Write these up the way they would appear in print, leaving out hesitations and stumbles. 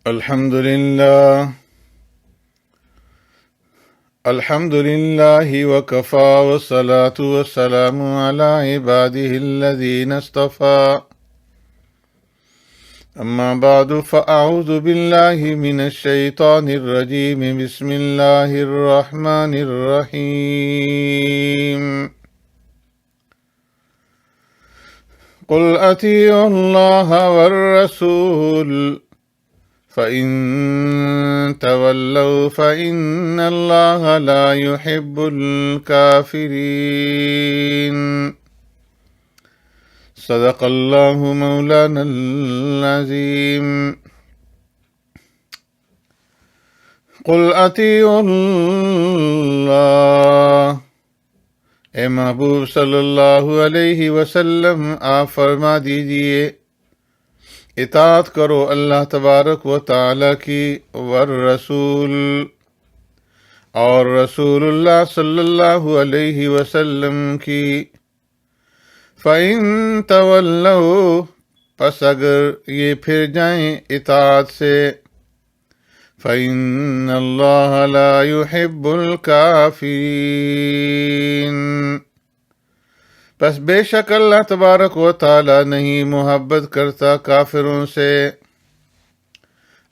الحمد لله وكفى والصلاة والسلام على عباده الذين اصطفى أما بعد فأعوذ بالله من الشيطان الرجيم بسم الله الرحمن الرحيم قل أطيعوا الله والرسول فإن تولوا فإن الله لا يحب الكافرين صدق الله مولانا العظيم قل أطيعوا الله اے محبوب صلی اللہ علیہ وسلم آپ فرما دیجئے اطاعت کرو اللہ تبارک و تعالی کی والرسول اور رسول اللہ صلی اللہ علیہ وسلم کی فَإِن تَوَلَّوْا پس اگر یہ پھر جائیں اطاعت سے فَإِنَّ اللَّهَ لَا يُحِبُّ الْكَافِرِينَ پس بے شک اللہ تبارک و تعالی نہیں محبت کرتا کافروں سے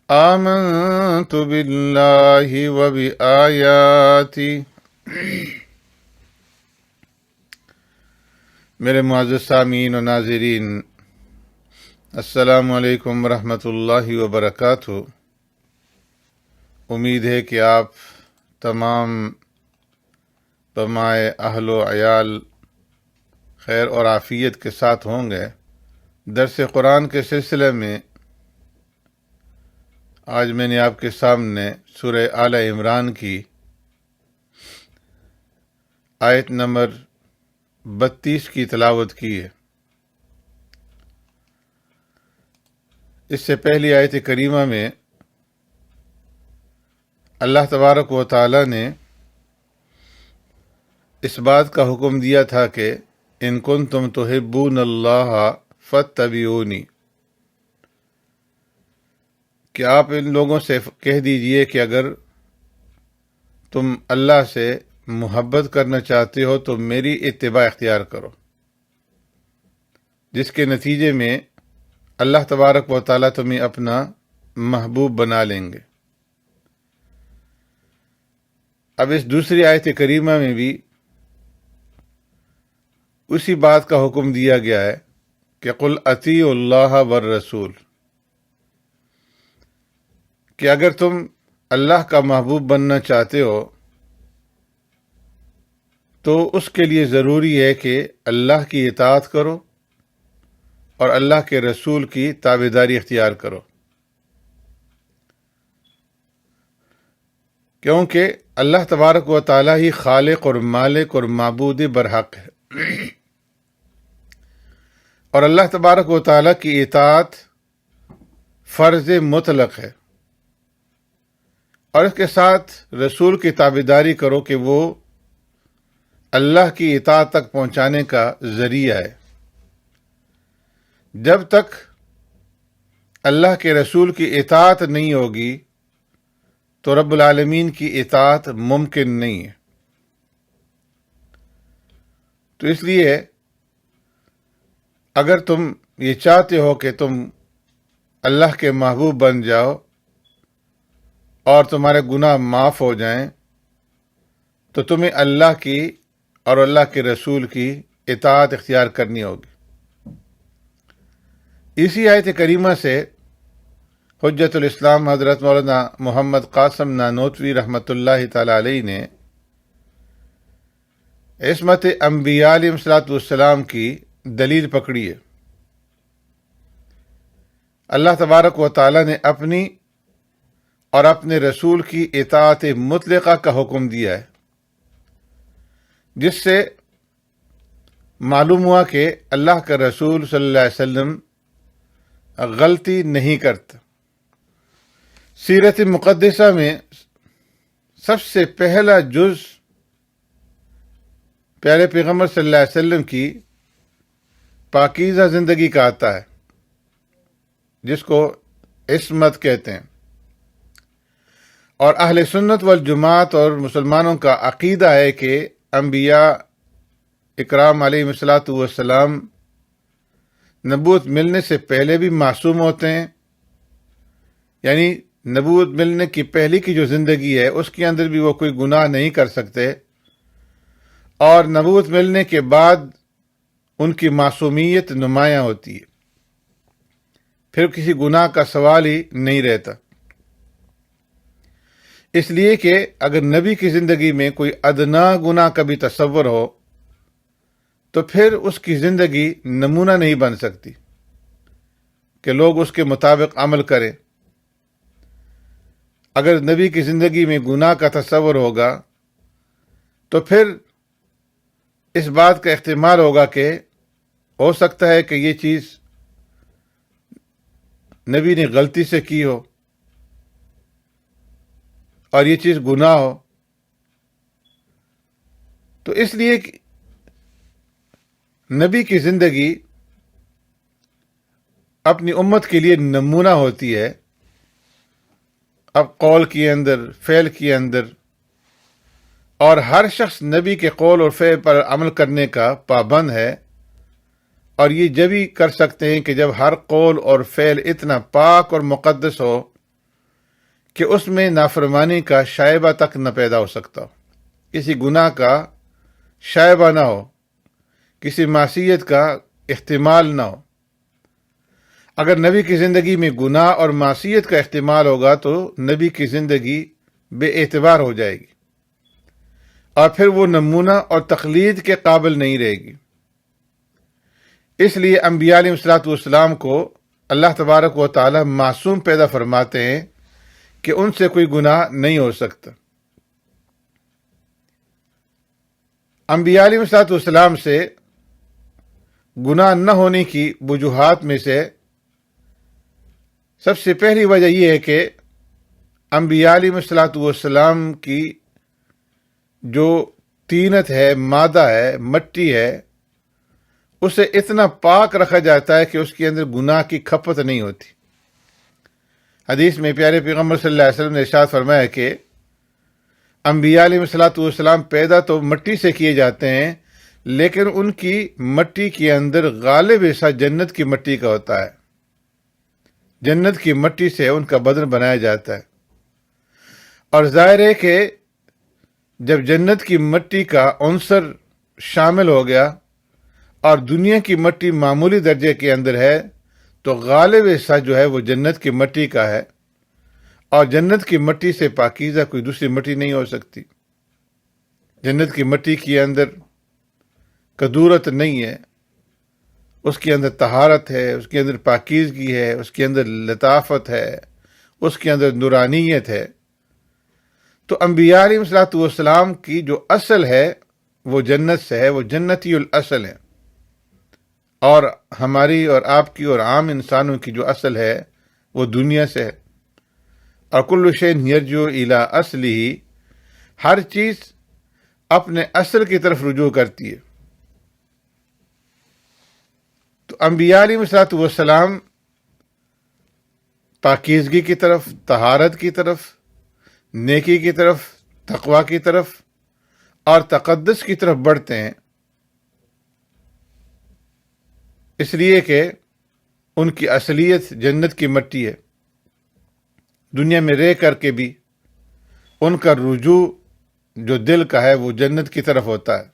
آمنت باللہ و بآیاتی میرے معزز سامعین و ناظرین السلام علیکم ورحمۃ اللہ وبرکاتہ۔ امید ہے کہ آپ تمام بمائے اہل و عیال خیر اور عافیت کے ساتھ ہوں گے۔ درس قرآن کے سلسلے میں آج میں نے آپ کے سامنے سورہ آل عمران کی آیت نمبر 32 کی تلاوت کی ہے۔ اس سے پہلی آیت کریمہ میں اللہ تبارک و تعالی نے اس بات کا حکم دیا تھا کہ ان کنتم تحبون اللہ فاتبعونی، کہ آپ ان لوگوں سے کہہ دیجئے کہ اگر تم اللہ سے محبت کرنا چاہتے ہو تو میری اتباع اختیار کرو، جس کے نتیجے میں اللہ تبارک و تعالیٰ تمہیں اپنا محبوب بنا لیں گے۔ اب اس دوسری آیت کریمہ میں بھی اسی بات کا حکم دیا گیا ہے کہ قل اطیعوا اللہ والرسول، کہ اگر تم اللہ کا محبوب بننا چاہتے ہو تو اس کے لیے ضروری ہے کہ اللہ کی اطاعت کرو اور اللہ کے رسول کی تابعداری اختیار کرو، کیونکہ اللہ تبارک و تعالیٰ ہی خالق اور مالک اور معبود برحق ہے، اور اللہ تبارک و تعالیٰ کی اطاعت فرض مطلق ہے، اور اس کے ساتھ رسول کی تابعداری کرو کہ وہ اللہ کی اطاعت تک پہنچانے کا ذریعہ ہے۔ جب تک اللہ کے رسول کی اطاعت نہیں ہوگی تو رب العالمین کی اطاعت ممکن نہیں ہے۔ تو اس لیے اگر تم یہ چاہتے ہو کہ تم اللہ کے محبوب بن جاؤ اور تمہارے گناہ معاف ہو جائیں تو تمہیں اللہ کی اور اللہ کے رسول کی اطاعت اختیار کرنی ہوگی۔ اسی آیت کریمہ سے حجت الاسلام حضرت مولانا محمد قاسم نانوتوی رحمۃ اللہ تعالی علیہ نے عصمت انبیاء علیہ السلام کی دلیل پکڑی ہے۔ اللہ تبارک و تعالی نے اپنی اور اپنے رسول کی اطاعت مطلقہ کا حکم دیا ہے، جس سے معلوم ہوا کہ اللہ کا رسول صلی اللہ علیہ وسلم غلطی نہیں کرتا۔ سیرت مقدسہ میں سب سے پہلا جز پیارے پیغمبر صلی اللہ علیہ وسلم کی پاکیزہ زندگی کا آتا ہے، جس کو عصمت کہتے ہیں۔ اور اہل سنت والجماعت اور مسلمانوں کا عقیدہ ہے کہ انبیاء اکرام علیہ الصلاۃ والسلام نبوت ملنے سے پہلے بھی معصوم ہوتے ہیں، یعنی نبوت ملنے کی پہلی کی جو زندگی ہے اس کے اندر بھی وہ کوئی گناہ نہیں کر سکتے، اور نبوت ملنے کے بعد ان کی معصومیت نمایاں ہوتی ہے، پھر کسی گناہ کا سوال ہی نہیں رہتا۔ اس لیے کہ اگر نبی کی زندگی میں کوئی ادنا گناہ کا بھی تصور ہو تو پھر اس کی زندگی نمونہ نہیں بن سکتی کہ لوگ اس کے مطابق عمل کریں۔ اگر نبی کی زندگی میں گناہ کا تصور ہوگا تو پھر اس بات کا احتمال ہوگا کہ ہو سکتا ہے کہ یہ چیز نبی نے غلطی سے کی ہو اور یہ چیز گناہ ہو۔ تو اس لیے نبی کی زندگی اپنی امت کے لیے نمونہ ہوتی ہے، اب قول کے اندر، فعل کے اندر، اور ہر شخص نبی کے قول اور فعل پر عمل کرنے کا پابند ہے، اور یہ جب ہی کر سکتے ہیں کہ جب ہر قول اور فعل اتنا پاک اور مقدس ہو کہ اس میں نافرمانی کا شائبہ تک نہ پیدا ہو سکتا ہو، کسی گناہ کا شائبہ نہ ہو، کسی معصیت کا احتمال نہ ہو۔ اگر نبی کی زندگی میں گناہ اور معصیت کا احتمال ہوگا تو نبی کی زندگی بے اعتبار ہو جائے گی، اور پھر وہ نمونہ اور تقلید کے قابل نہیں رہے گی۔ اس لیے انبیاء علیہ الصلوۃ والسلام کو اللہ تبارک و تعالی معصوم پیدا فرماتے ہیں کہ ان سے کوئی گناہ نہیں ہو سکتا۔ انبیاء علیہ الصلوۃ والسلام سے گناہ نہ ہونے کی وجوہات میں سے سب سے پہلی وجہ یہ ہے کہ انبیاء علیہ الصلوۃ والسلام کی جو طینت ہے، مادہ ہے، مٹی ہے، اسے اتنا پاک رکھا جاتا ہے کہ اس کے اندر گناہ کی کھپت نہیں ہوتی۔ حدیث میں پیارے پیغمبر صلی اللہ علیہ وسلم نے ارشاد فرمایا کہ انبیاء علیہ الصلوۃ والسلام پیدا تو مٹی سے کیے جاتے ہیں، لیکن ان کی مٹی کے اندر غالب حصہ جنت کی مٹی کا ہوتا ہے، جنت کی مٹی سے ان کا بدن بنایا جاتا ہے۔ اور ظاہر ہے کہ جب جنت کی مٹی کا عنصر شامل ہو گیا اور دنیا کی مٹی معمولی درجے کے اندر ہے تو غالب حصہ جو ہے وہ جنت کی مٹی کا ہے، اور جنت کی مٹی سے پاکیزہ کوئی دوسری مٹی نہیں ہو سکتی۔ جنت کی مٹی کے اندر کدورت نہیں ہے، اس کے اندر طہارت ہے، اس کے اندر پاکیزگی ہے، اس کے اندر لطافت ہے، اس کے اندر نورانیت ہے۔ تو انبیاء علیہ الصلوۃ والسلام کی جو اصل ہے وہ جنت سے ہے، وہ جنتی الاصل ہے، اور ہماری اور آپ کی اور عام انسانوں کی جو اصل ہے وہ دنیا سے ہے۔ اور کل شیء یرجع الی اصلہ، ہر چیز اپنے اصل کی طرف رجوع کرتی ہے۔ تو انبیاء علیہ الصلوۃ والسلام پاکیزگی کی طرف، طہارت کی طرف، نیکی کی طرف، تقوی کی طرف اور تقدس کی طرف بڑھتے ہیں، اس لیے کہ ان کی اصلیت جنت کی مٹی ہے۔ دنیا میں رہ کر کے بھی ان کا رجوع جو دل کا ہے وہ جنت کی طرف ہوتا ہے،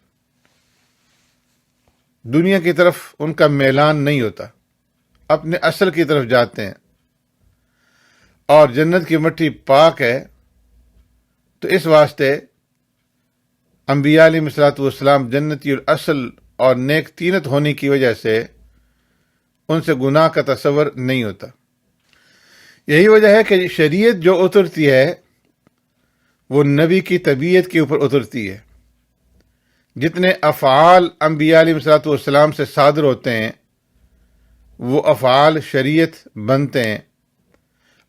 دنیا کی طرف ان کا میلان نہیں ہوتا، اپنے اصل کی طرف جاتے ہیں۔ اور جنت کی مٹی پاک ہے، تو اس واسطے انبیاء علیہ الصلوۃ والسلام جنتی الاصل اور نیک طینت ہونے کی وجہ سے ان سے گناہ کا تصور نہیں ہوتا۔ یہی وجہ ہے کہ شریعت جو اترتی ہے وہ نبی کی طبیعت کے اوپر اترتی ہے۔ جتنے افعال انبیاء علیہ الصلوۃ والسلام سے صادر ہوتے ہیں وہ افعال شریعت بنتے ہیں،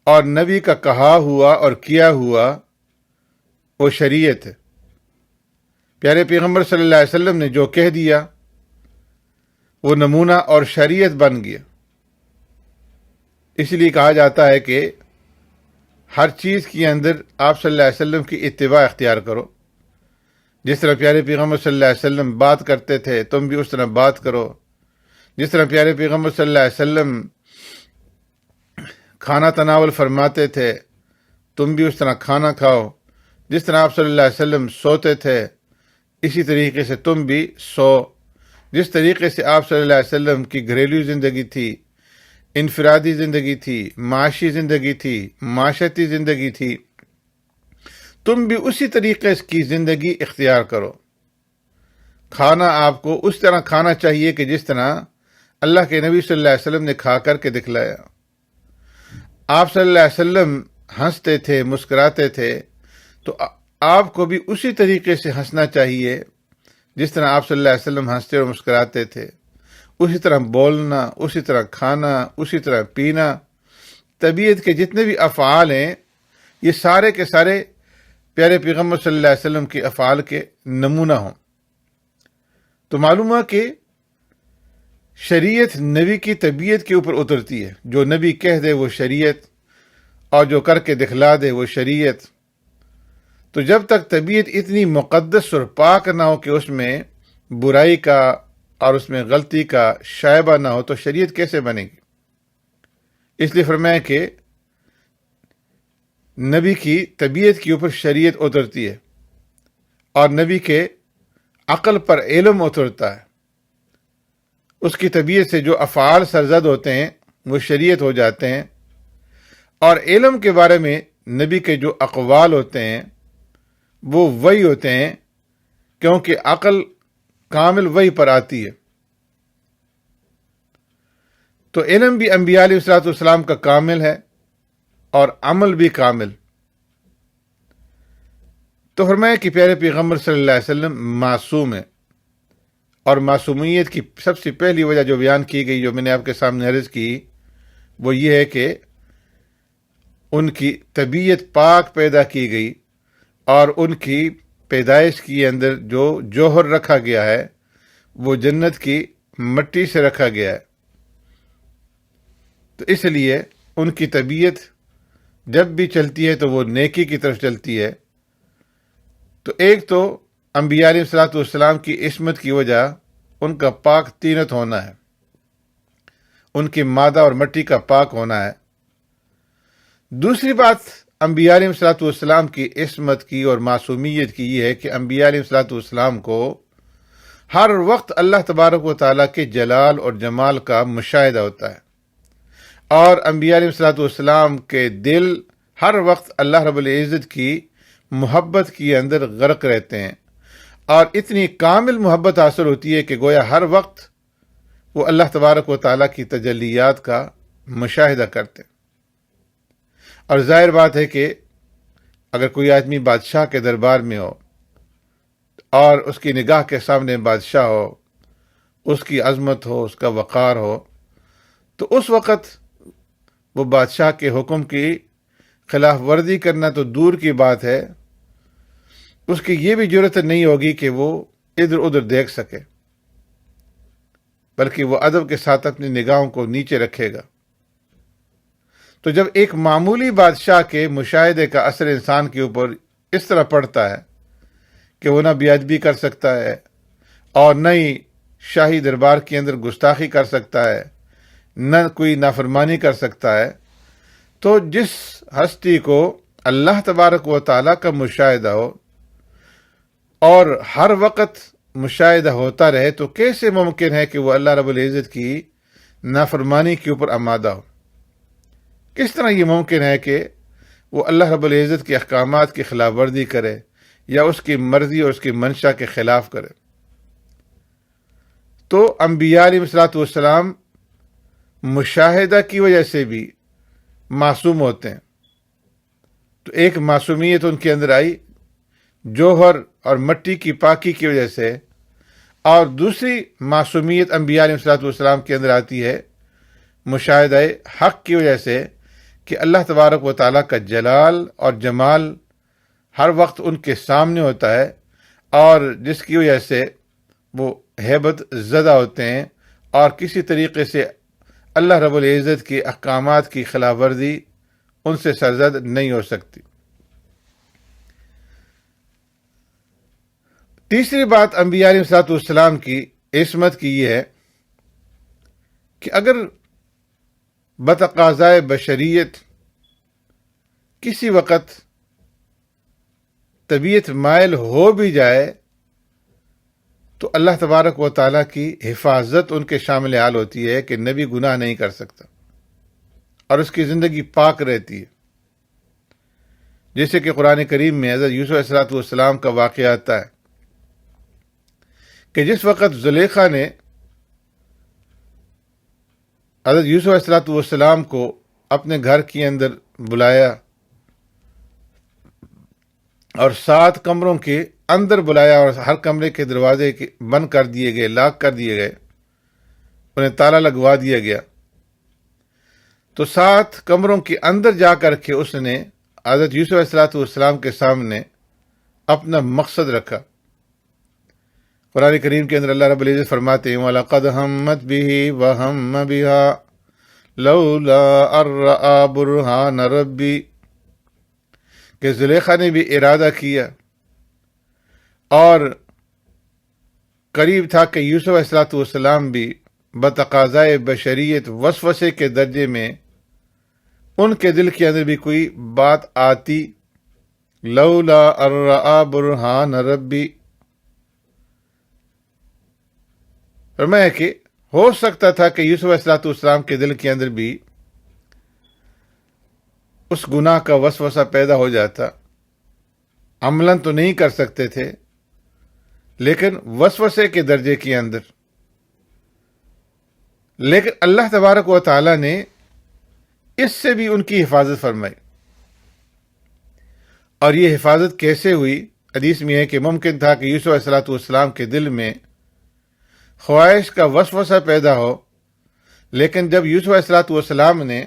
اور نبی کا کہا ہوا اور کیا ہوا وہ شریعت ہے۔ پیارے پیغمبر صلی اللہ علیہ وسلم نے جو کہہ دیا وہ نمونہ اور شریعت بن گیا۔ اس لیے کہا جاتا ہے کہ ہر چیز کے اندر آپ صلی اللہ علیہ وسلم کی اتباع اختیار کرو. جس طرح پیارے پیغمبر صلی اللہ علیہ وسلم بات کرتے تھے تم بھی اس طرح بات کرو. جس طرح پیارے پیغمبر صلی اللہ علیہ وسلم کھانا تناول فرماتے تھے تم بھی اس طرح کھانا کھاؤ. جس طرح آپ صلی اللہ علیہ وسلم سوتے تھے اسی طریقے سے تم بھی سو. جس طریقے سے آپ صلی اللہ علیہ وسلم کی گھریلو زندگی تھی، انفرادی زندگی تھی، معاشی زندگی تھی، معاشرتی زندگی تھی، تم بھی اسی طریقے کی زندگی اختیار کرو. کھانا آپ کو اس طرح کھانا چاہیے کہ جس طرح اللہ کے نبی صلی اللہ علیہ وسلم نے کھا کر کے دکھلایا. آپ صلی اللہ علیہ وسلم ہنستے تھے، مسکراتے تھے، تو آپ کو بھی اسی طریقے سے ہنسنا چاہیے جس طرح آپ صلی اللہ علیہ وسلم ہنستے اور مسکراتے تھے. اسی طرح بولنا، اسی طرح کھانا، اسی طرح پینا. طبیعت کے جتنے بھی افعال ہیں یہ سارے کے سارے پیارے پیغمبر صلی اللہ علیہ وسلم کے افعال کے نمونہ ہوں. تو معلوم ہے کہ شریعت نبی کی طبیعت کے اوپر اترتی ہے. جو نبی کہہ دے وہ شریعت، اور جو کر کے دکھلا دے وہ شریعت. تو جب تک طبیعت اتنی مقدس اور پاک نہ ہو کہ اس میں برائی کا اور اس میں غلطی کا شائبہ نہ ہو تو شریعت کیسے بنے گی؟ اس لیے فرمایا کہ نبی کی طبیعت کے اوپر شریعت اترتی ہے اور نبی کے عقل پر علم اترتا ہے. اس کی طبیعت سے جو افعال سرزد ہوتے ہیں وہ شریعت ہو جاتے ہیں، اور علم کے بارے میں نبی کے جو اقوال ہوتے ہیں وہ وحی ہوتے ہیں، کیونکہ عقل کامل وحی پر آتی ہے. تو علم بھی انبیاء علیہ الصلوۃ والسلام کا کامل ہے اور عمل بھی کامل. تو فرمایا کہ پیارے پیغمبر صلی اللہ علیہ وسلم معصوم ہے، اور معصومیت کی سب سے پہلی وجہ جو بیان کی گئی، جو میں نے آپ کے سامنے عرض کی، وہ یہ ہے کہ ان کی طبیعت پاک پیدا کی گئی اور ان کی پیدائش کے اندر جو جوہر رکھا گیا ہے وہ جنت کی مٹی سے رکھا گیا ہے. تو اس لیے ان کی طبیعت جب بھی چلتی ہے تو وہ نیکی کی طرف چلتی ہے. تو ایک تو انبیاء علیہ الصلوۃ والسلام کی عصمت کی وجہ ان کا پاک طینت ہونا ہے، ان کی مادہ اور مٹی کا پاک ہونا ہے. دوسری بات انبیاء علیہ الصلوۃ والسلام کی عصمت کی اور معصومیت کی یہ ہے کہ انبیاء علیہ الصلوۃ والسلام کو ہر وقت اللہ تبارک و تعالیٰ کے جلال اور جمال کا مشاہدہ ہوتا ہے، اور انبیاء علیہ الصلوۃ والسلام کے دل ہر وقت اللہ رب العزت کی محبت کے اندر غرق رہتے ہیں، اور اتنی کامل محبت حاصل ہوتی ہے کہ گویا ہر وقت وہ اللہ تبارک و تعالیٰ کی تجلیات کا مشاہدہ کرتے ہیں. اور ظاہر بات ہے کہ اگر کوئی آدمی بادشاہ کے دربار میں ہو اور اس کی نگاہ کے سامنے بادشاہ ہو، اس کی عظمت ہو، اس کا وقار ہو، تو اس وقت وہ بادشاہ کے حکم کی خلاف ورزی کرنا تو دور کی بات ہے، اس کی یہ بھی جرأت نہیں ہوگی کہ وہ ادھر ادھر دیکھ سکے، بلکہ وہ ادب کے ساتھ اپنی نگاہوں کو نیچے رکھے گا. تو جب ایک معمولی بادشاہ کے مشاہدے کا اثر انسان کے اوپر اس طرح پڑتا ہے کہ وہ نہ بے ادبی کر سکتا ہے اور نہ ہی شاہی دربار کے اندر گستاخی کر سکتا ہے، نہ کوئی نافرمانی کر سکتا ہے، تو جس ہستی کو اللہ تبارک و تعالیٰ کا مشاہدہ ہو اور ہر وقت مشاہدہ ہوتا رہے، تو کیسے ممکن ہے کہ وہ اللہ رب العزت کی نافرمانی کے اوپر آمادہ ہو؟ کس طرح یہ ممکن ہے کہ وہ اللہ رب العزت کے احکامات کی خلاف ورزی کرے یا اس کی مرضی اور اس کی منشا کے خلاف کرے؟ تو انبیاء علیہ الصلوۃ والسلام مشاہدہ کی وجہ سے بھی معصوم ہوتے ہیں. تو ایک معصومیت ان کے اندر آئی جوہر اور مٹی کی پاکی کی وجہ سے، اور دوسری معصومیت انبیاء علیہ الصلوۃ والسلام کے اندر آتی ہے مشاہدہ حق کی وجہ سے، کہ اللہ تبارک و تعالیٰ کا جلال اور جمال ہر وقت ان کے سامنے ہوتا ہے، اور جس کی وجہ سے وہ ہیبت زدہ ہوتے ہیں اور کسی طریقے سے اللہ رب العزت کے احکامات کی خلاف ورزی ان سے سرزد نہیں ہو سکتی۔ تیسری بات انبیاء علیہ الصلوۃ والسلام کی عصمت کی یہ ہے کہ اگر بتقاضائے بشریت کسی وقت طبیعت مائل ہو بھی جائے تو اللہ تبارک و تعالیٰ کی حفاظت ان کے شامل حال ہوتی ہے کہ نبی گناہ نہیں کر سکتا اور اس کی زندگی پاک رہتی ہے، جیسے کہ قرآن کریم میں حضرت یوسف علیہ الصلوۃ والسلام کا واقعہ آتا ہے کہ جس وقت زلیخا نے حضرت یوسف علیہ الصلوۃ والسلام کو اپنے گھر کے اندر بلایا اور 7 کمروں کے اندر بلایا اور ہر کمرے کے دروازے بند کر دیے گئے، لاک کر دیے گئے، انہیں تالا لگوا دیا گیا، تو 7 کمروں کے اندر جا کر کے اس نے حضرت یوسف علیہ الصلوۃ والسلام کے سامنے اپنا مقصد رکھا۔ قرآن کریم کے اندر اللہ رب العزت فرماتے ہیں وَلَقَدْ هَمَّتْ بِهِ وَهَمَّ بِهَا لَوْلَا أَن رَّأَىٰ بُرْهَانَ رَبِّهِ، کہ زلیخا نے بھی ارادہ کیا اور قریب تھا کہ یوسف علیہ الصلوۃ والسلام بھی بتقاضائے بشریت وسوسے کے درجے میں ان کے دل کے اندر بھی کوئی بات آتی، لولا ان رأى برہان ربی، فرمایا کہ ہو سکتا تھا کہ یوسف علیہ الصلوۃ والسلام کے دل کے اندر بھی اس گناہ کا وسوسہ پیدا ہو جاتا، عملاً تو نہیں کر سکتے تھے لیکن وسوسے کے درجے کے اندر، لیکن اللہ تبارک و تعالیٰ نے اس سے بھی ان کی حفاظت فرمائی۔ اور یہ حفاظت کیسے ہوئی؟ حدیث میں ہے کہ ممکن تھا کہ یوسف علیہ الصلوۃ والسلام کے دل میں خواہش کا وسوسہ پیدا ہو، لیکن جب یوسف علیہ الصلوۃ والسلام نے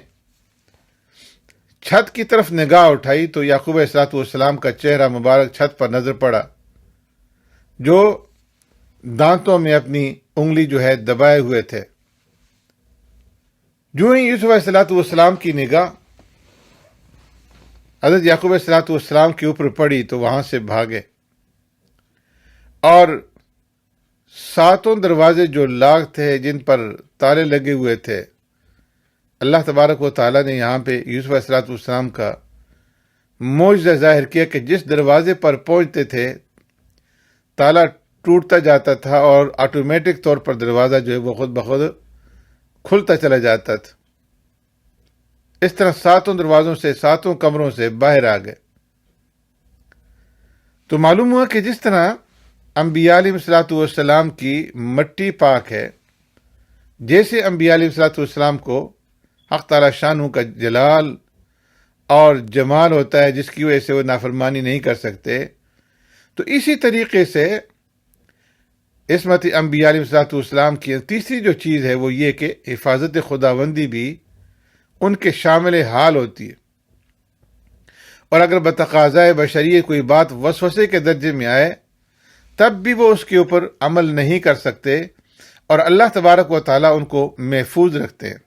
چھت کی طرف نگاہ اٹھائی تو یعقوب علیہ الصلوۃ والسلام کا چہرہ مبارک چھت پر نظر پڑا، جو دانتوں میں اپنی انگلی جو ہے دبائے ہوئے تھے۔ جو ہی یوسف علیہ الصلوۃ والسلام کی نگاہ حضرت یعقوب علیہ الصلوۃ والسلام کے اوپر پڑی تو وہاں سے بھاگے، اور 7 دروازے جو لاک تھے جن پر تالے لگے ہوئے تھے، اللہ تبارک و تعالیٰ نے یہاں پہ یوسف علیہ الصلوۃ والسلام کا معجزہ ظاہر کیا کہ جس دروازے پر پہنچتے تھے تالا ٹوٹتا جاتا تھا اور آٹومیٹک طور پر دروازہ جو ہے وہ خود بخود کھلتا چلا جاتا تھا۔ اس طرح 7 دروازوں سے 7 کمروں سے باہر آ گئے۔ تو معلوم ہوا کہ جس طرح انبیاء علیہ الصلوۃ والسلام کی مٹی پاک ہے، جیسے انبیاء علیہ الصلوۃ والسلام کو حق تعالی شانہ کا جلال اور جمال ہوتا ہے جس کی وجہ سے وہ نافرمانی نہیں کر سکتے، تو اسی طریقے سے عصمت انبیاء علیہ الصلوۃ والسلام کی تیسری جو چیز ہے وہ یہ کہ حفاظت خداوندی بھی ان کے شامل حال ہوتی ہے، اور اگر بتقاضائے بشریت کوئی بات وسوسے کے درجے میں آئے تب بھی وہ اس کے اوپر عمل نہیں کر سکتے، اور اللہ تبارک و تعالیٰ ان کو محفوظ رکھتے ہیں۔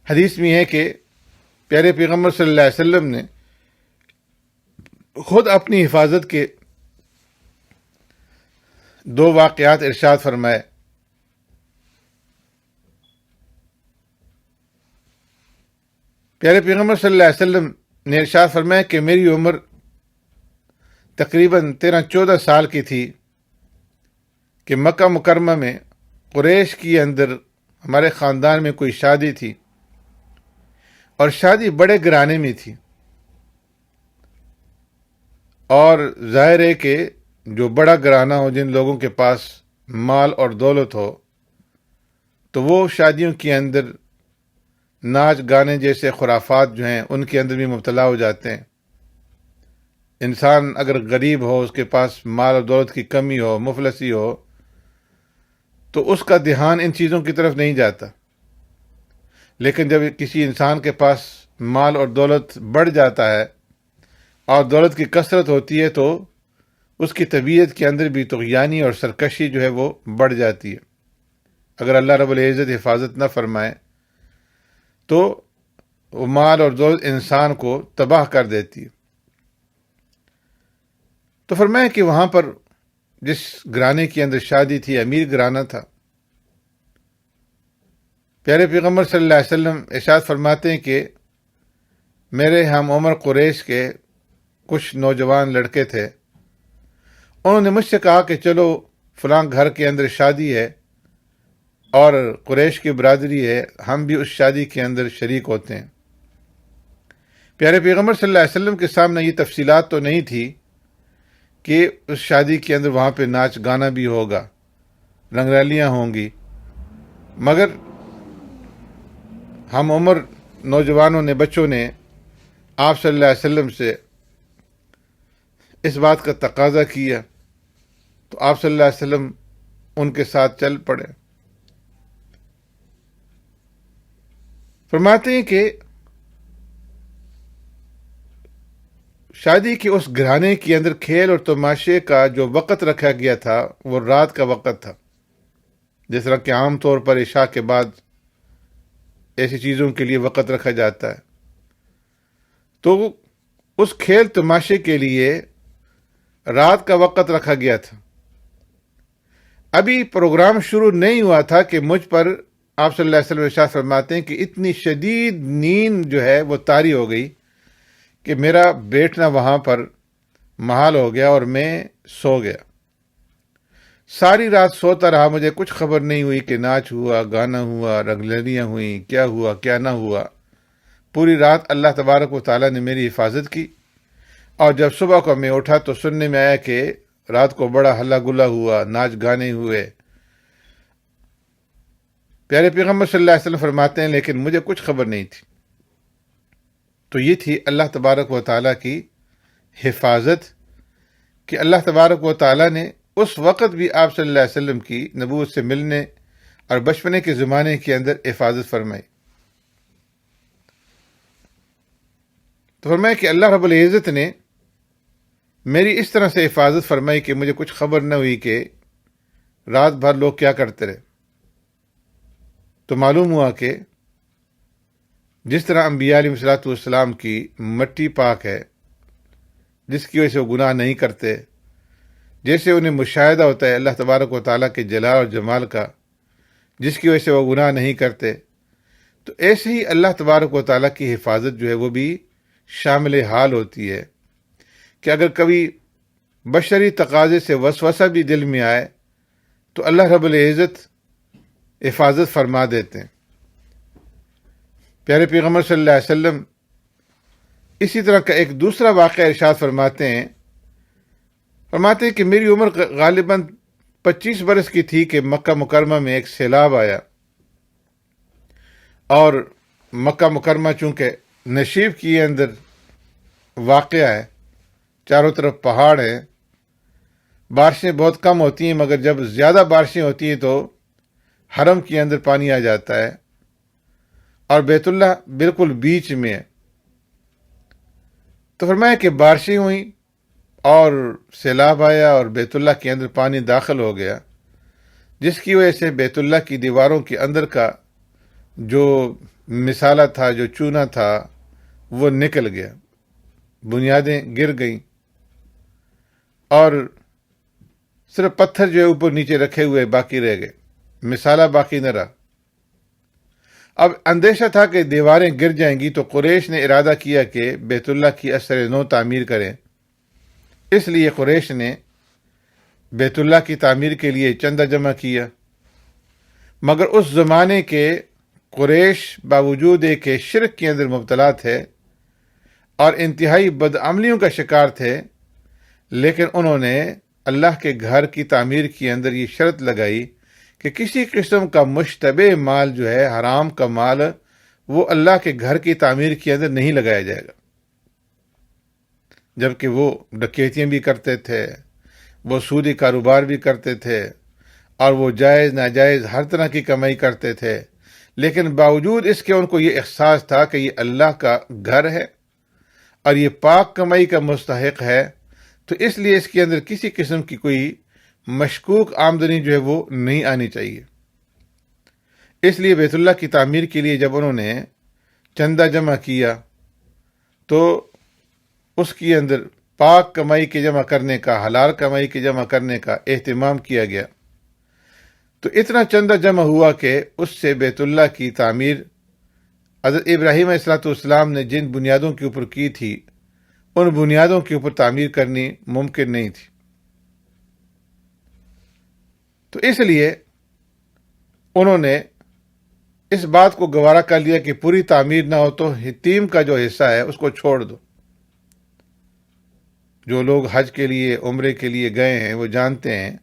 حدیث میں ہے کہ پیارے پیغمبر صلی اللہ علیہ وسلم نے خود اپنی حفاظت کے 2 واقعات ارشاد فرمائے۔ پیارے پیغمبر صلی اللہ علیہ وسلم نے ارشاد فرمایا کہ میری عمر تقریباً 13-14 سال کی تھی کہ مکہ مکرمہ میں قریش کی اندر ہمارے خاندان میں کوئی شادی تھی، اور شادی بڑے گھرانے میں تھی، اور ظاہر ہے کہ جو بڑا گھرانہ ہو، جن لوگوں کے پاس مال اور دولت ہو، تو وہ شادیوں کے اندر ناچ گانے جیسے خرافات جو ہیں ان کے اندر بھی مبتلا ہو جاتے ہیں۔ انسان اگر غریب ہو، اس کے پاس مال اور دولت کی کمی ہو، مفلسی ہو، تو اس کا دھیان ان چیزوں کی طرف نہیں جاتا، لیکن جب کسی انسان کے پاس مال اور دولت بڑھ جاتا ہے اور دولت کی کثرت ہوتی ہے تو اس کی طبیعت کے اندر بھی طغیانی اور سرکشی جو ہے وہ بڑھ جاتی ہے۔ اگر اللہ رب العزت حفاظت نہ فرمائے تو وہ مال اور دولت انسان کو تباہ کر دیتی ہے۔ تو فرمایا کہ وہاں پر جس گھرانے کے اندر شادی تھی امیر گھرانہ تھا۔ پیارے پیغمبر صلی اللہ علیہ وسلم ارشاد فرماتے ہیں کہ میرے ہم عمر قریش کے کچھ نوجوان لڑکے تھے، انہوں نے مجھ سے کہا کہ چلو فلاں گھر کے اندر شادی ہے اور قریش کی برادری ہے، ہم بھی اس شادی کے اندر شریک ہوتے ہیں۔ پیارے پیغمبر صلی اللہ علیہ وسلم کے سامنے یہ تفصیلات تو نہیں تھی کہ اس شادی کے اندر وہاں پہ ناچ گانا بھی ہوگا، رنگ ریلیاں ہوں گی، مگر ہم عمر نوجوانوں نے، بچوں نے آپ صلی اللہ علیہ وسلم سے اس بات کا تقاضا کیا تو آپ صلی اللہ علیہ وسلم ان کے ساتھ چل پڑے۔ فرماتے ہیں کہ شادی کے اس گھرانے کے اندر کھیل اور تماشے کا جو وقت رکھا گیا تھا وہ رات کا وقت تھا، جس طرح کہ عام طور پر عشاء کے بعد ایسی چیزوں کے لیے وقت رکھا جاتا ہے۔ تو اس کھیل تماشے کے لیے رات کا وقت رکھا گیا تھا۔ ابھی پروگرام شروع نہیں ہوا تھا کہ مجھ پر آپ صلی اللہ علیہ وسلم ارشاد فرماتے ہیں کہ اتنی شدید نیند جو ہے وہ طاری ہو گئی کہ میرا بیٹھنا وہاں پر محال ہو گیا اور میں سو گیا۔ ساری رات سوتا رہا، مجھے کچھ خبر نہیں ہوئی کہ ناچ ہوا، گانا ہوا، رنگلیاں ہوئیں، کیا ہوا کیا نہ ہوا۔ پوری رات اللہ تبارک و تعالیٰ نے میری حفاظت کی، اور جب صبح کو میں اٹھا تو سننے میں آیا کہ رات کو بڑا ہلا گلا ہوا، ناچ گانے ہوئے۔ پیارے پیغمبر صلی اللہ علیہ وسلم فرماتے ہیں لیکن مجھے کچھ خبر نہیں تھی۔ تو یہ تھی اللہ تبارک و تعالیٰ کی حفاظت کہ اللہ تبارک و تعالیٰ نے اس وقت بھی آپ صلی اللہ علیہ وسلم کی نبوت سے ملنے اور بچپنے کے زمانے کے اندر حفاظت فرمائی۔ تو فرمایا کہ اللہ رب العزت نے میری اس طرح سے حفاظت فرمائی کہ مجھے کچھ خبر نہ ہوئی کہ رات بھر لوگ کیا کرتے رہے۔ تو معلوم ہوا کہ جس طرح انبیاء علیہ الصلوۃ والسلام کی مٹی پاک ہے، جس کی وجہ سے وہ گناہ نہیں کرتے، جیسے انہیں مشاہدہ ہوتا ہے اللہ تبارک و تعالیٰ کے جلال اور جمال کا، جس کی وجہ سے وہ گناہ نہیں کرتے، تو ایسے ہی اللہ تبارک و تعالیٰ کی حفاظت جو ہے وہ بھی شامل حال ہوتی ہے کہ اگر کبھی بشری تقاضے سے وسوسہ بھی دل میں آئے تو اللہ رب العزت حفاظت فرما دیتے ہیں۔ پیارے پیغمبر صلی اللہ علیہ وسلم اسی طرح کا ایک دوسرا واقعہ ارشاد فرماتے ہیں کہ میری عمر غالباً 25 برس کی تھی کہ مکہ مکرمہ میں ایک سیلاب آیا، اور مکہ مکرمہ چونکہ نشیب کے اندر واقع ہے، چاروں طرف پہاڑ ہیں، بارشیں بہت کم ہوتی ہیں، مگر جب زیادہ بارشیں ہوتی ہیں تو حرم کے اندر پانی آ جاتا ہے، اور بیت اللہ بالکل بیچ میں ہے۔ تو فرمایا کہ بارشیں ہوئیں اور سیلاب آیا اور بیت اللہ کے اندر پانی داخل ہو گیا، جس کی وجہ سے بیت اللہ کی دیواروں کے اندر کا جو مسالہ تھا، جو چونا تھا، وہ نکل گیا، بنیادیں گر گئیں، اور صرف پتھر جو ہے اوپر نیچے رکھے ہوئے باقی رہ گئے، مسالہ باقی نہ رہا۔ اب اندیشہ تھا کہ دیواریں گر جائیں گی، تو قریش نے ارادہ کیا کہ بیت اللہ کی اثر نو تعمیر کریں۔ اس لیے قریش نے بیت اللہ کی تعمیر کے لیے چندہ جمع کیا، مگر اس زمانے کے قریش باوجود کہ شرک کے اندر مبتلا تھے اور انتہائی بدعملیوں کا شکار تھے، لیکن انہوں نے اللہ کے گھر کی تعمیر کے اندر یہ شرط لگائی کہ کسی قسم کا مشتبہ مال جو ہے، حرام کا مال، وہ اللہ کے گھر کی تعمیر کے اندر نہیں لگایا جائے گا۔ جبکہ وہ ڈکیتیاں بھی کرتے تھے، وہ سودی کاروبار بھی کرتے تھے، اور وہ جائز ناجائز ہر طرح کی کمائی کرتے تھے، لیکن باوجود اس کے ان کو یہ احساس تھا کہ یہ اللہ کا گھر ہے اور یہ پاک کمائی کا مستحق ہے، تو اس لیے اس کے اندر کسی قسم کی کوئی مشکوک آمدنی جو ہے وہ نہیں آنی چاہیے۔ اس لیے بیت اللہ کی تعمیر کے لیے جب انہوں نے چندہ جمع کیا تو اس کے اندر پاک کمائی کے جمع کرنے کا، حلال کمائی کے جمع کرنے کا اہتمام کیا گیا، تو اتنا چندہ جمع ہوا کہ اس سے بیت اللہ کی تعمیر حضرت ابراہیم علیہ السلام نے جن بنیادوں کے اوپر کی تھی ان بنیادوں کے اوپر تعمیر کرنی ممکن نہیں تھی۔ تو اس لیے انہوں نے اس بات کو گوارا کر لیا کہ پوری تعمیر نہ ہو تو یتیم کا جو حصہ ہے اس کو چھوڑ دو۔ جو لوگ حج کے لیے، عمرے کے لیے گئے ہیں وہ جانتے ہیں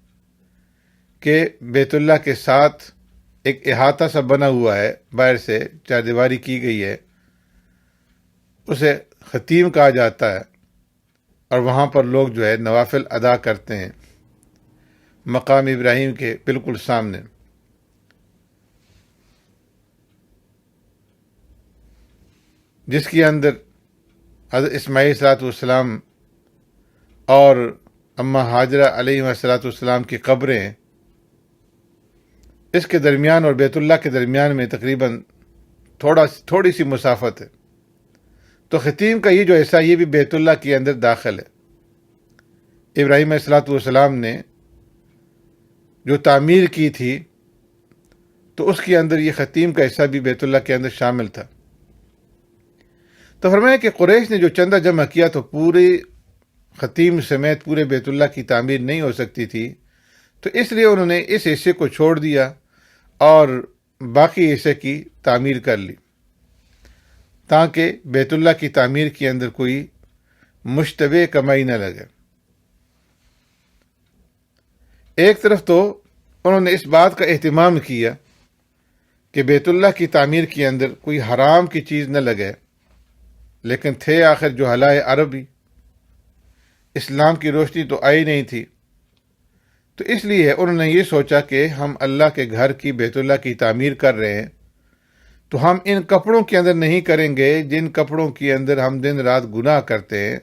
کہ بیت اللہ کے ساتھ ایک احاطہ سا بنا ہوا ہے، باہر سے چار دیواری کی گئی ہے، اسے خطیم کہا جاتا ہے، اور وہاں پر لوگ جو ہے نوافل ادا کرتے ہیں مقام ابراہیم کے بالکل سامنے۔ جس کے اندر حضرت اسماعیل صلاۃ والسلام اور اماں ہاجرہ علیہ الصلاۃ والسلام کی قبریں ہیں، اس کے درمیان اور بیت اللہ کے درمیان میں تقریباً تھوڑی سی مسافت ہے، تو خطیم کا یہ جو حصہ یہ بھی بیت اللہ کے اندر داخل ہے۔ ابراہیم علیہ الصلاۃ والسلام نے جو تعمیر کی تھی تو اس کے اندر یہ خطیم کا حصہ بھی بیت اللہ کے اندر شامل تھا۔ تو فرمایا کہ قریش نے جو چندہ جمع کیا تو پورے خطیم سمیت پورے بیت اللہ کی تعمیر نہیں ہو سکتی تھی، تو اس لیے انہوں نے اس حصے کو چھوڑ دیا اور باقی حصے کی تعمیر کر لی، تاکہ بیت اللہ کی تعمیر کے اندر کوئی مشتبہ کمائی نہ لگے۔ ایک طرف تو انہوں نے اس بات کا اہتمام کیا کہ بیت اللہ کی تعمیر کے اندر کوئی حرام کی چیز نہ لگے، لیکن تھے آخر جو حلائے عربی، اسلام کی روشنی تو آئی نہیں تھی، تو اس لیے انہوں نے یہ سوچا کہ ہم اللہ کے گھر کی، بیت اللہ کی تعمیر کر رہے ہیں، تو ہم ان کپڑوں کے اندر نہیں کریں گے جن کپڑوں کے اندر ہم دن رات گناہ کرتے ہیں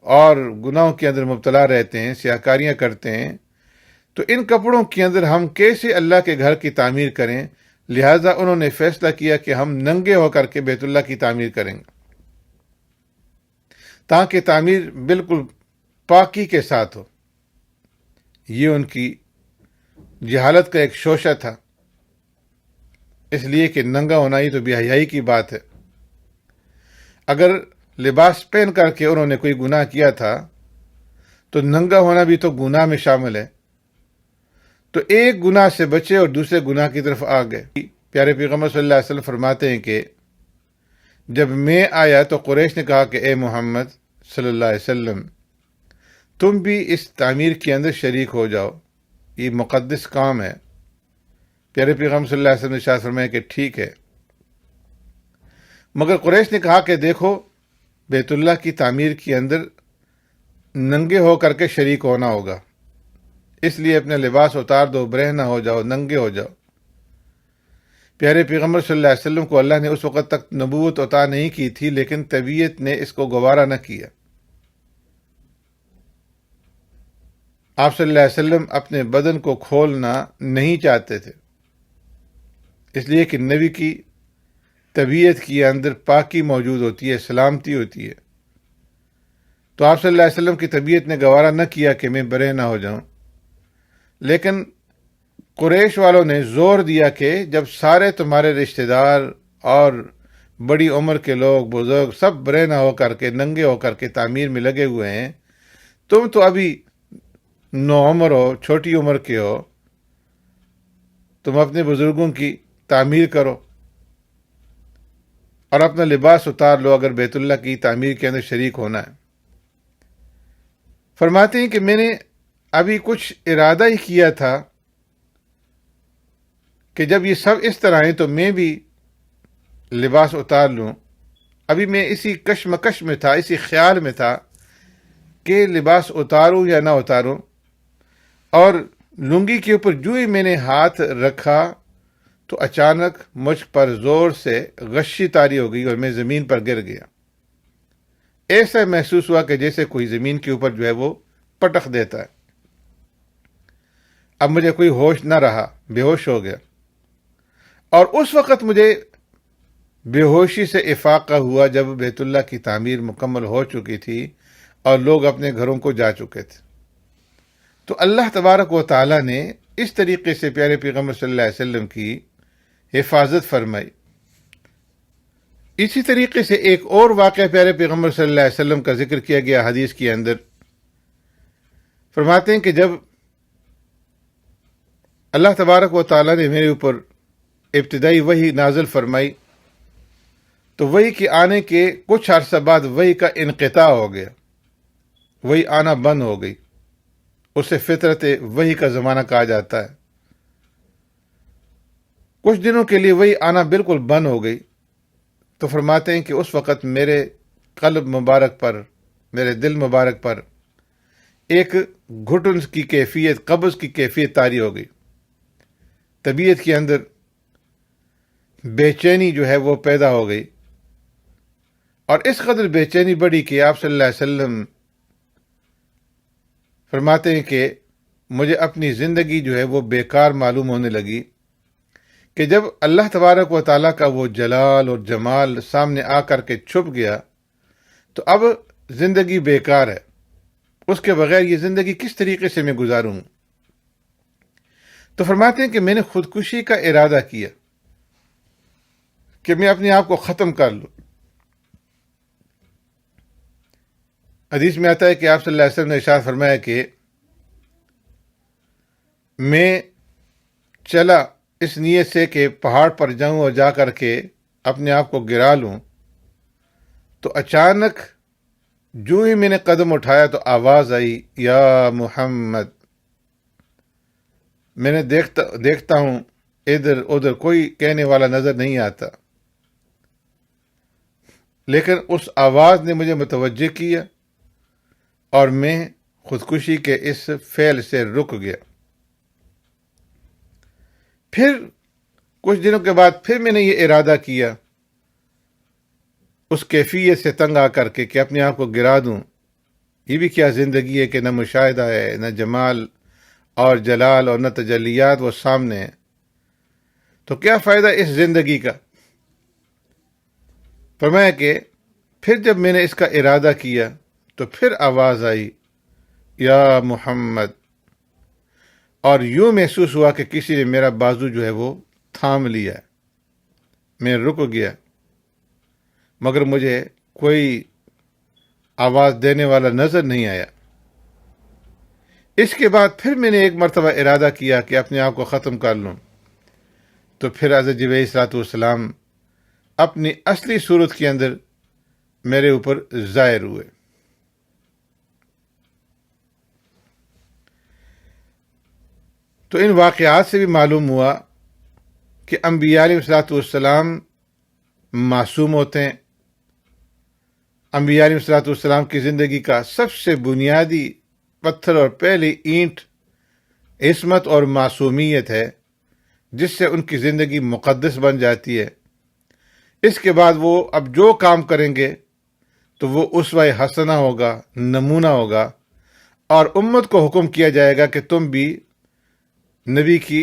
اور گناہوں کے اندر مبتلا رہتے ہیں، سیاکاریاں کرتے ہیں، تو ان کپڑوں کے اندر ہم کیسے اللہ کے گھر کی تعمیر کریں؟ لہذا انہوں نے فیصلہ کیا کہ ہم ننگے ہو کر کے بیت اللہ کی تعمیر کریں گے، تاکہ تعمیر بالکل پاکی کے ساتھ ہو۔ یہ ان کی جہالت کا ایک شوشہ تھا، اس لیے کہ ننگا ہونا یہ تو بے حیائی کی بات ہے۔ اگر لباس پہن کر کے انہوں نے کوئی گناہ کیا تھا تو ننگا ہونا بھی تو گناہ میں شامل ہے، تو ایک گناہ سے بچے اور دوسرے گناہ کی طرف آ گئے۔ پیارے پیغمبر صلی اللہ علیہ وسلم فرماتے ہیں کہ جب میں آیا تو قریش نے کہا کہ اے محمد صلی اللہ علیہ وسلم، تم بھی اس تعمیر کے اندر شریک ہو جاؤ، یہ مقدس کام ہے۔ پیارے پیغمبر صلی اللہ علیہ وسلم نے ارشاد فرمایا کہ ٹھیک ہے، مگر قریش نے کہا کہ دیکھو بیت اللہ کی تعمیر کے اندر ننگے ہو کر کے شریک ہونا ہوگا، اس لیے اپنے لباس اتار دو، برہنہ ہو جاؤ، ننگے ہو جاؤ۔ پیارے پیغمبر صلی اللہ علیہ وسلم کو اللہ نے اس وقت تک نبوت عطا نہیں کی تھی، لیکن طبیعت نے اس کو گوارا نہ کیا۔ آپ صلی اللہ علیہ وسلم اپنے بدن کو کھولنا نہیں چاہتے تھے، اس لیے کہ نبی کی طبیعت کے اندر پاکی موجود ہوتی ہے، سلامتی ہوتی ہے، تو آپ صلی اللہ علیہ وسلم کی طبیعت نے گوارا نہ کیا کہ میں برہنہ ہو جاؤں۔ لیکن قریش والوں نے زور دیا کہ جب سارے تمہارے رشتہ دار اور بڑی عمر کے لوگ، بزرگ سب برہنہ ہو کر کے، ننگے ہو کر کے تعمیر میں لگے ہوئے ہیں، تم تو ابھی نوعمر ہو، چھوٹی عمر کے ہو، تم اپنے بزرگوں کی تعمیر کرو اور اپنا لباس اتار لو اگر بیت اللہ کی تعمیر کے اندر شریک ہونا ہے۔ فرماتے ہیں کہ میں نے ابھی کچھ ارادہ ہی کیا تھا کہ جب یہ سب اس طرح ہیں تو میں بھی لباس اتار لوں۔ ابھی میں اسی کشمکش میں تھا، اسی خیال میں تھا کہ لباس اتاروں یا نہ اتاروں، اور لنگی کے اوپر جو ہی میں نے ہاتھ رکھا تو اچانک مجھ پر زور سے غشی طاری ہو گئی اور میں زمین پر گر گیا۔ ایسا محسوس ہوا کہ جیسے کوئی زمین کے اوپر جو ہے وہ پٹخ دیتا ہے۔ اب مجھے کوئی ہوش نہ رہا، بے ہوش ہو گیا، اور اس وقت مجھے بے ہوشی سے افاقہ ہوا جب بیت اللہ کی تعمیر مکمل ہو چکی تھی اور لوگ اپنے گھروں کو جا چکے تھے، تو اللہ تبارک و تعالیٰ نے اس طریقے سے پیارے پیغمبر صلی اللہ علیہ وسلم کی حفاظت فرمائی۔ اسی طریقے سے ایک اور واقعہ پیارے پیغمبر صلی اللہ علیہ وسلم کا ذکر کیا گیا حدیث کے اندر۔ فرماتے ہیں کہ جب اللہ تبارک و تعالیٰ نے میرے اوپر ابتدائی وحی نازل فرمائی تو وحی کے آنے کے کچھ عرصہ بعد وحی کا انقطاع ہو گیا، وحی آنا بند ہو گئی، اسے فطرت وحی کا زمانہ کہا جاتا ہے۔ کچھ دنوں کے لیے وحی آنا بالکل بند ہو گئی، تو فرماتے ہیں کہ اس وقت میرے قلب مبارک پر، میرے دل مبارک پر ایک گھٹن کی کیفیت، قبض کی کیفیت طاری ہو گئی، طبیعت کے اندر بے چینی جو ہے وہ پیدا ہو گئی، اور اس قدر بے چینی بڑھی کہ آپ صلی اللہ علیہ وسلم فرماتے ہیں کہ مجھے اپنی زندگی جو ہے وہ بیکار معلوم ہونے لگی، کہ جب اللہ تبارک و تعالیٰ کا وہ جلال اور جمال سامنے آ کر کے چھپ گیا تو اب زندگی بیکار ہے، اس کے بغیر یہ زندگی کس طریقے سے میں گزاروں؟ تو فرماتے ہیں کہ میں نے خودکشی کا ارادہ کیا کہ میں اپنے آپ کو ختم کر لوں۔ حدیث میں آتا ہے کہ آپ صلی اللہ علیہ وسلم نے ارشاد فرمایا کہ میں چلا اس نیت سے کہ پہاڑ پر جاؤں اور جا کر کے اپنے آپ کو گرا لوں، تو اچانک جو ہی میں نے قدم اٹھایا تو آواز آئی، یا محمد۔ میں نے دیکھتا ہوں ادھر ادھر کوئی کہنے والا نظر نہیں آتا، لیکن اس آواز نے مجھے متوجہ کیا اور میں خودکشی کے اس فعل سے رک گیا۔ پھر کچھ دنوں کے بعد پھر میں نے یہ ارادہ کیا اس کیفیت سے تنگ آ کر کے کہ اپنے آپ کو گرا دوں۔ یہ بھی کیا زندگی ہے کہ نہ مشاہدہ ہے، نہ جمال اور جلال اور نہ تجلیات وہ سامنے ہیں، تو کیا فائدہ اس زندگی کا؟ فرمایا کہ پھر جب میں نے اس کا ارادہ کیا تو پھر آواز آئی، یا محمد، اور یوں محسوس ہوا کہ کسی نے میرا بازو جو ہے وہ تھام لیا، میں رک گیا، مگر مجھے کوئی آواز دینے والا نظر نہیں آیا۔ اس کے بعد پھر میں نے ایک مرتبہ ارادہ کیا کہ اپنے آپ کو ختم کر لوں، تو پھر حضرت جبرائیل علیہ الصلوۃ والسلام اپنی اصلی صورت کے اندر میرے اوپر ظاہر ہوئے۔ تو ان واقعات سے بھی معلوم ہوا کہ انبیاء علیہ الصلوۃ والسلام معصوم ہوتے ہیں۔ انبیاء علیہ الصلوۃ والسلام کی زندگی کا سب سے بنیادی پتھر اور پہلی اینٹ عصمت اور معصومیت ہے، جس سے ان کی زندگی مقدس بن جاتی ہے۔ اس کے بعد وہ اب جو کام کریں گے تو وہ اسوہ حسنہ ہوگا، نمونہ ہوگا، اور امت کو حکم کیا جائے گا کہ تم بھی نبی کی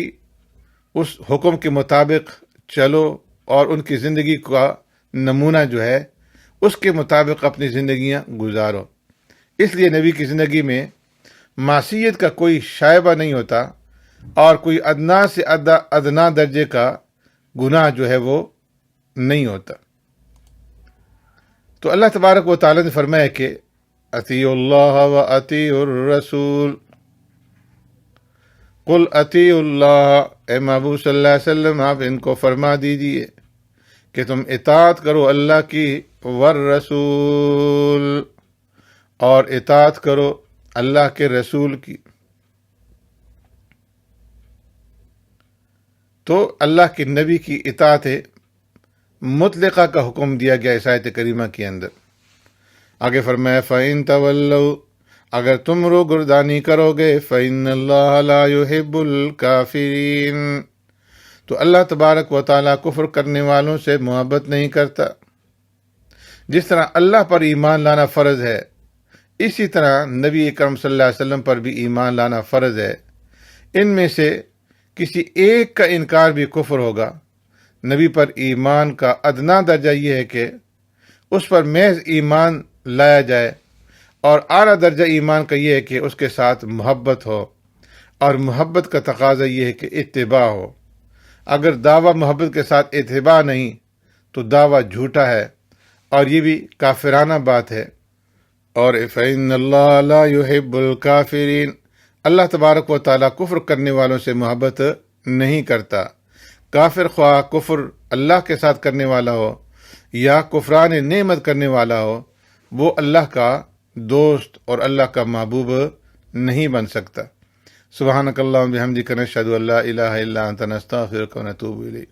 اس حکم کے مطابق چلو اور ان کی زندگی کا نمونہ جو ہے اس کے مطابق اپنی زندگیاں گزارو۔ اس لیے نبی کی زندگی میں معصیت کا کوئی شائبہ نہیں ہوتا اور کوئی ادنا سے ادنا درجے کا گناہ جو ہے وہ نہیں ہوتا۔ تو اللہ تبارک و تعالیٰ نے فرمایا کہ اطیعوا اللہ و اطیعوا الرسول، قل اطیعوا اللہ، اے محبوب صلی اللہ علیہ وسلم آپ ان کو فرما دیجئے کہ تم اطاعت کرو اللہ کی، والرسول، اور اطاعت کرو اللہ کے رسول کی۔ تو اللہ کے نبی کی اطاعت مطلقہ کا حکم دیا گیا اس آیت کریمہ کے اندر۔ آگے فرمایا فَإِن تَوَلَّوْا، اگر تم روگردانی کرو گے، فَإِنَّ اللَّهَ لَا يُحِبُّ الْكَافِرِينَ، تو اللہ تبارک و تعالیٰ کفر کرنے والوں سے محبت نہیں کرتا۔ جس طرح اللہ پر ایمان لانا فرض ہے، اسی طرح نبی اکرم صلی اللہ علیہ وسلم پر بھی ایمان لانا فرض ہے۔ ان میں سے کسی ایک کا انکار بھی کفر ہوگا، نبی پر ایمان کا ادنا درجہ یہ ہے کہ اس پر محض ایمان لایا جائے، اور اعلیٰ درجہ ایمان کا یہ ہے کہ اس کے ساتھ محبت ہو، اور محبت کا تقاضا یہ ہے کہ اتباع ہو۔ اگر دعویٰ محبت کے ساتھ اتباع نہیں تو دعویٰ جھوٹا ہے، اور یہ بھی کافرانہ بات ہے۔ اور فَإِنَّ اللَّهَ لَا يُحِبُّ الْكَافِرِينَ، اللہ تبارک و تعالیٰ کفر کرنے والوں سے محبت نہیں کرتا۔ کافر خواہ کفر اللہ کے ساتھ کرنے والا ہو یا کفران نعمت کرنے والا ہو، وہ اللہ کا دوست اور اللہ کا محبوب نہیں بن سکتا۔ سبحانک اللہم بحمدک، نشہد ان لا الہ الا انت، نستغفرک و نتوب الیک۔